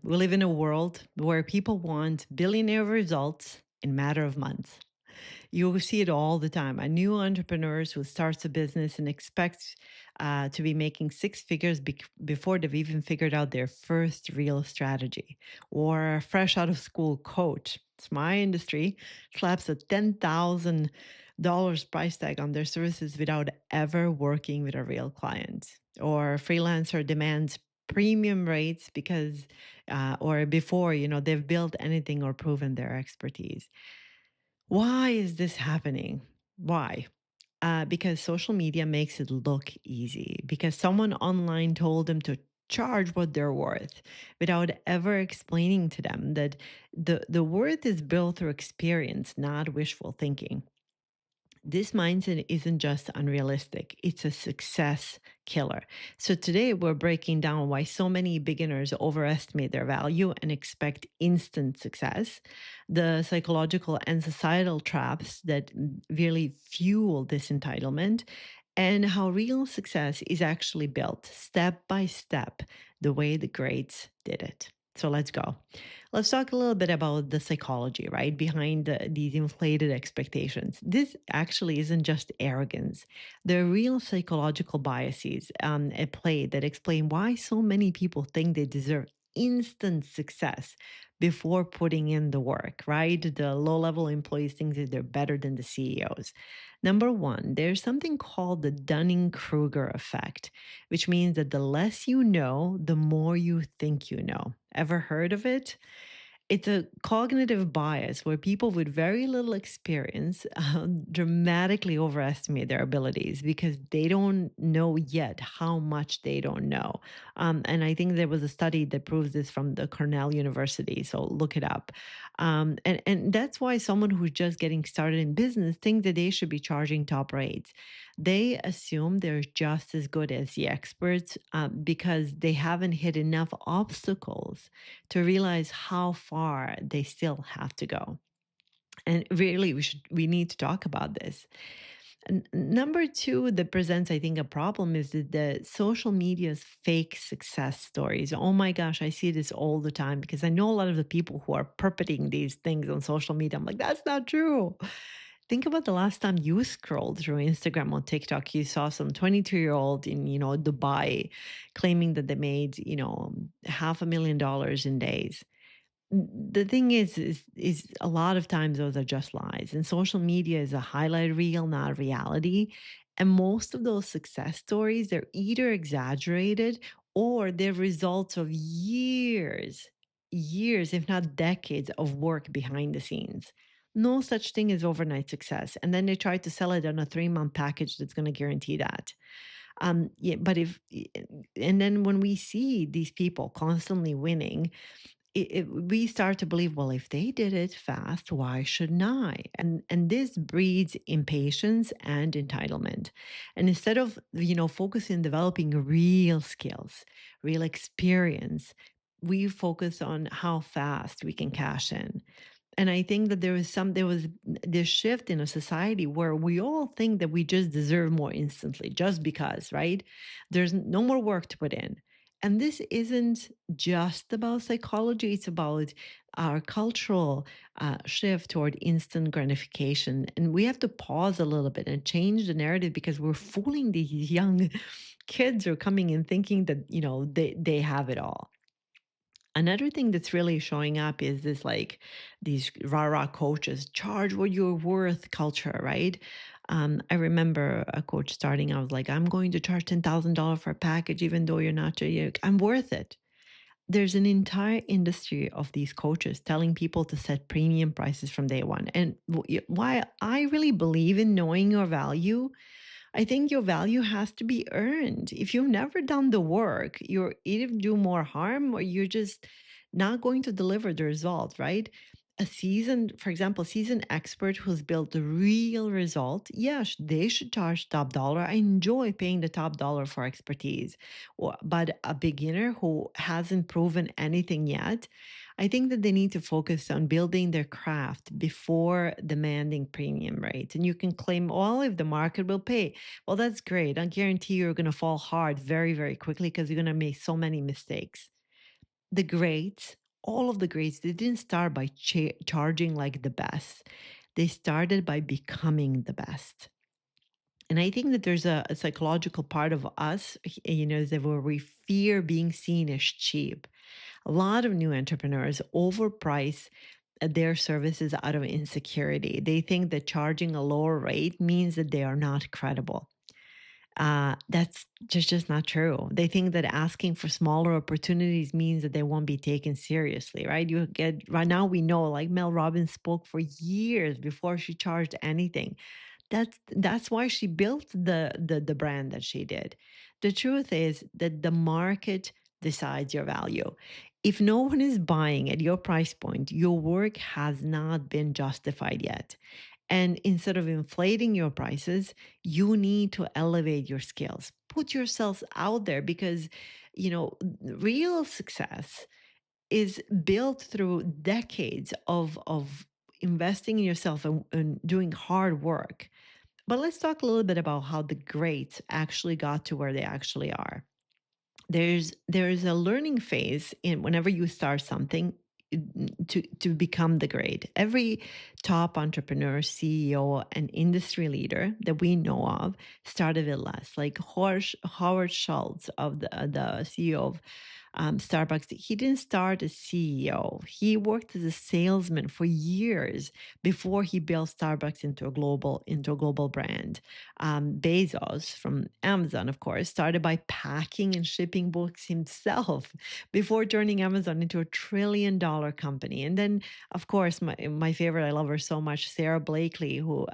We live in a world where people want billionaire results in matter of months. You see it all the time. A new entrepreneur who starts a business and expects to be making six figures before they've even figured out their first real strategy. Or a fresh out of school coach, it's my industry, slaps a $10,000 price tag on their services without ever working with a real client. Or a freelancer demands premium rates because or before they've built anything or proven their expertise. Why is this happening? Why? Because social media makes it look easy, because someone online told them to charge what they're worth without ever explaining to them that the worth is built through experience, not wishful thinking. This mindset isn't just unrealistic, it's a success killer. So, today we're breaking down why so many beginners overestimate their value and expect instant success, the psychological and societal traps that really fuel this entitlement, and how real success is actually built step by step, the way the greats did it. So, let's go. Let's talk a little bit about the psychology, right, behind these inflated expectations. This actually isn't just arrogance. There are real psychological biases at play that explain why so many people think they deserve instant success before putting in the work, right? The low level employees think that they're better than the CEOs. Number one, there's something called the Dunning-Kruger Effect, which means that the less you know, the more you think you know. Ever heard of it? It's a cognitive bias where people with very little experience dramatically overestimate their abilities because they don't know yet how much they don't know. And I think there was a study that proves this from the Cornell University. So look it up. And that's why someone who's just getting started in business thinks that they should be charging top rates. They assume they're just as good as the experts because they haven't hit enough obstacles to realize how far they still have to go. And really, we need to talk about this. And number two that presents, I think, a problem is that the social media's fake success stories. Oh my gosh, I see this all the time because I know a lot of the people who are perpetrating these things on social media. I'm like, that's not true. Think about the last time you scrolled through Instagram or TikTok, you saw some 22-year-old in, Dubai claiming that they made, $500,000 in days. The thing is a lot of times those are just lies. And social media is a highlight reel, not reality. And most of those success stories, they're either exaggerated or they're results of years, if not decades of work behind the scenes. No such thing as overnight success. And then they try to sell it on a 3-month package that's going to guarantee that. Yeah, but and then when we see these people constantly winning, we start to believe, well, if they did it fast, why shouldn't I? And this breeds impatience and entitlement. And instead of focusing on developing real skills, real experience, we focus on how fast we can cash in. And I think that there was this shift in a society where we all think that we just deserve more instantly, just because, right? There's no more work to put in. And this isn't just about psychology, it's about our cultural shift toward instant gratification. And we have to pause a little bit and change the narrative because we're fooling these young kids who are coming in thinking that, they have it all. Another thing that's really showing up is this like these rah-rah coaches, charge what you're worth culture, right? I remember a coach starting, I was like, I'm going to charge $10,000 for a package, even though you're not, I'm worth it. There's an entire industry of these coaches telling people to set premium prices from day one. And why I really believe in knowing your value, I think your value has to be earned. If you've never done the work, you're either do more harm or you're just not going to deliver the result, right? For example, seasoned expert who's built the real result, yes, they should charge top dollar. I enjoy paying the top dollar for expertise. But a beginner who hasn't proven anything yet, I think that they need to focus on building their craft before demanding premium rates. And you can claim, well, if the market will pay. Well, that's great. I guarantee you're going to fall hard very, very quickly because you're going to make so many mistakes. The greats, all of the greats, they didn't start by charging like the best. They started by becoming the best. And I think that there's a psychological part of us, is that where we fear being seen as cheap. A lot of new entrepreneurs overprice their services out of insecurity. They think that charging a lower rate means that they are not credible. That's just not true. They think that asking for smaller opportunities means that they won't be taken seriously, right? You get right now we know like Mel Robbins spoke for years before she charged anything. That's why she built the brand that she did. The truth is that the market decides your value. If no one is buying at your price point, your work has not been justified yet. And instead of inflating your prices, you need to elevate your skills. Put yourselves out there because, real success is built through decades of investing in yourself and doing hard work. But let's talk a little bit about how the greats actually got to where they actually are. There's a learning phase in whenever you start something to become the great. Every top entrepreneur, CEO, and industry leader that we know of started with less. Like Howard Schultz of the CEO of Starbucks, he didn't start as CEO. He worked as a salesman for years before he built Starbucks into a global brand. Bezos from Amazon, of course, started by packing and shipping books himself before turning Amazon into $1 trillion company. And then, of course, my favorite, I love her so much, Sarah Blakely, who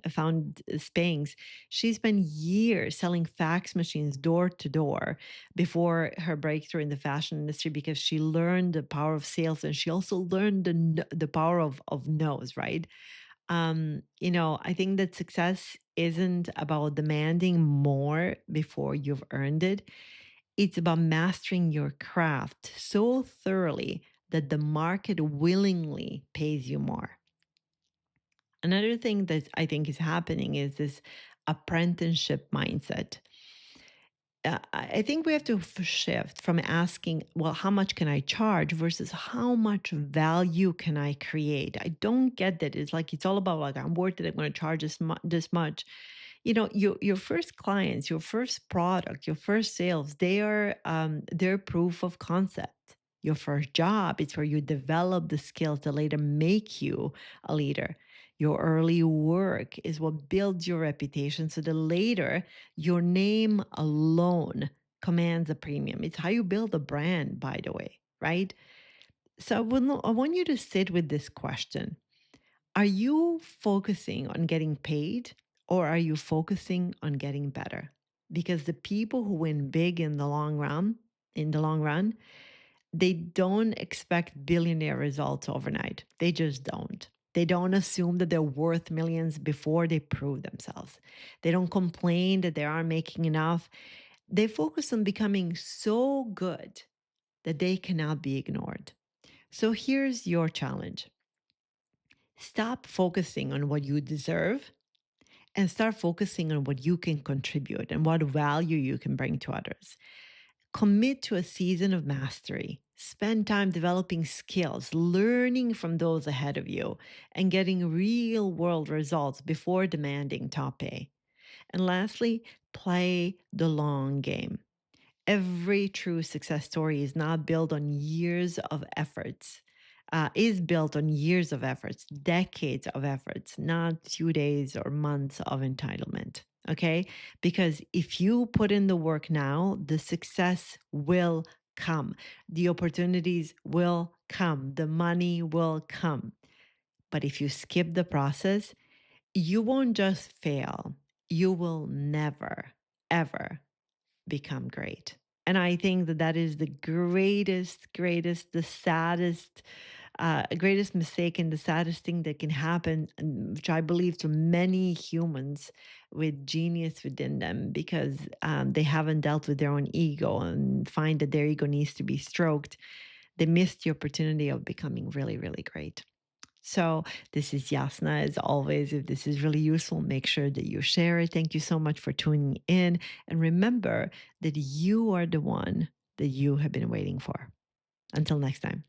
found Spanx. She spent years selling fax machines door to door before her breakthrough in the fashion industry because she learned the power of sales and she also learned the power of no's, right? I think that success isn't about demanding more before you've earned it. It's about mastering your craft so thoroughly that the market willingly pays you more. Another thing that I think is happening is this apprenticeship mindset. I think we have to shift from asking, well, how much can I charge versus how much value can I create? I don't get that. It's like, it's all about like, I'm worth it. I'm going to charge this much. Your first clients, your first product, your first sales, they're proof of concept. Your first job, it's where you develop the skills that later make you a leader. Your early work is what builds your reputation so that later your name alone commands a premium. It's how you build a brand, by the way, right? So I want you to sit with this question. Are you focusing on getting paid or are you focusing on getting better? Because the people who win big in the long run, they don't expect billionaire results overnight. They just don't. They don't assume that they're worth millions before they prove themselves. They don't complain that they aren't making enough. They focus on becoming so good that they cannot be ignored. So here's your challenge. Stop focusing on what you deserve and start focusing on what you can contribute and what value you can bring to others. Commit to a season of mastery. Spend time developing skills, learning from those ahead of you, and getting real world results before demanding top pay. And lastly, play the long game. Every true success story is not built on years of efforts, is built on years of efforts, decades of efforts, not few days or months of entitlement. Okay. Because if you put in the work now, the success will come, the opportunities will come, the money will come. But if you skip the process, you won't just fail, you will never, ever become great. And I think that that is the greatest, the saddest, greatest mistake and the saddest thing that can happen, and which I believe to many humans with genius within them because they haven't dealt with their own ego and find that their ego needs to be stroked. They missed the opportunity of becoming really, really great. So, this is Yasna. As always, if this is really useful, make sure that you share it. Thank you so much for tuning in. And remember that you are the one that you have been waiting for. Until next time.